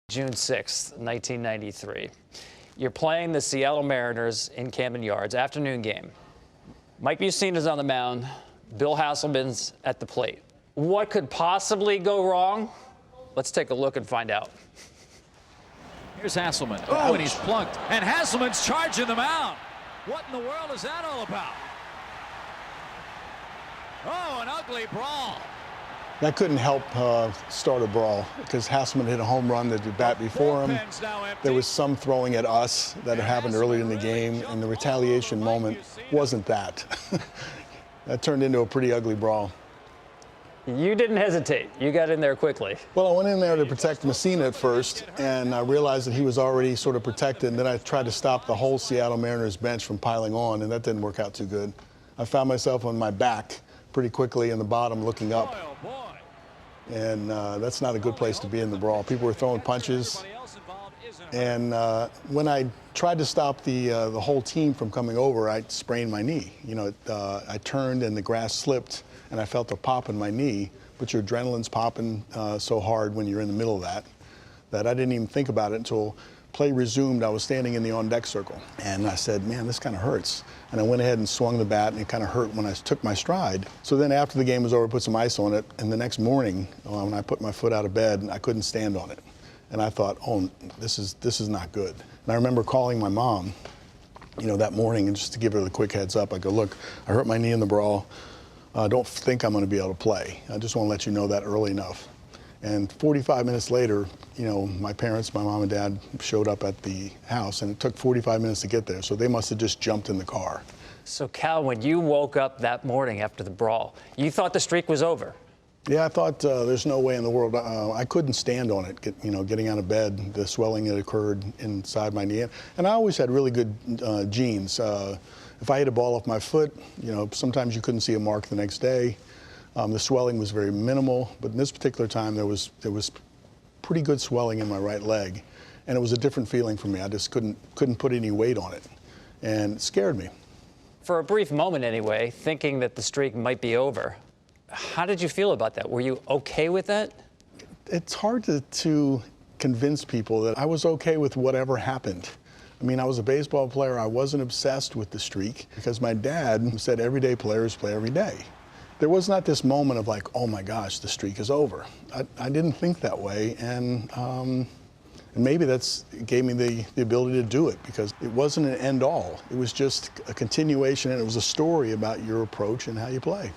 June 6th, 1993. You're playing the Seattle Mariners in Camden Yards, afternoon game. Mike Mussina's on the mound. Bill Hasselman's at the plate. What could possibly go wrong? Let's take a look and find out. Here's Hasselman. Oh, and he's plunked. And Hasselman's charging the mound. What in the world is that all about? Oh, an ugly brawl. That couldn't help start a brawl because Hasselman hit a home run that did bat before him. There was some throwing at us that had happened earlier in the game, and the retaliation moment wasn't that. That turned into a pretty ugly brawl. You didn't hesitate. You got in there quickly. Well, I went in there to protect Mussina at first, and I realized that he was already sort of protected, and then I tried to stop the whole Seattle Mariners bench from piling on, and that didn't work out too good. I found myself on my back pretty quickly in the bottom looking up. And that's not a good place to be in the brawl. People were throwing punches. And when I tried to stop the whole team from coming over, I sprained my knee. You know, I turned and the grass slipped and I felt a pop in my knee, but your adrenaline's popping so hard when you're in the middle of that I didn't even think about it until play resumed. I was standing in the on-deck circle, and I said, man, this kind of hurts. And I went ahead and swung the bat, and it kind of hurt when I took my stride. So then after the game was over, I put some ice on it, and the next morning, when I put my foot out of bed, I couldn't stand on it. And I thought, oh, this is not good. And I remember calling my mom, you know, that morning, and just to give her the quick heads up, I go, look, I hurt my knee in the brawl. I don't think I'm going to be able to play. I just want to let you know that early enough. And 45 minutes later, you know, my parents, my mom and dad, showed up at the house, and it took 45 minutes to get there, so they must have just jumped in the car. So, Cal, when you woke up that morning after the brawl, you thought the streak was over? Yeah, I thought there's no way in the world. I couldn't stand on it, getting out of bed, the swelling that occurred inside my knee. And I always had really good genes. If I hit a ball off my foot, you know, sometimes you couldn't see a mark the next day. The swelling was very minimal, but in this particular time there was pretty good swelling in my right leg, and it was a different feeling for me. I just couldn't put any weight on it, and it scared me. For a brief moment anyway, thinking that the streak might be over, how did you feel about that? Were you okay with that? It's hard to convince people that I was okay with whatever happened. I mean, I was a baseball player. I wasn't obsessed with the streak because my dad said everyday players play every day. There was not this moment of like, oh my gosh, the streak is over. I didn't think that way, and maybe that's gave me the ability to do it because it wasn't an end all. It was just a continuation, and it was a story about your approach and how you play.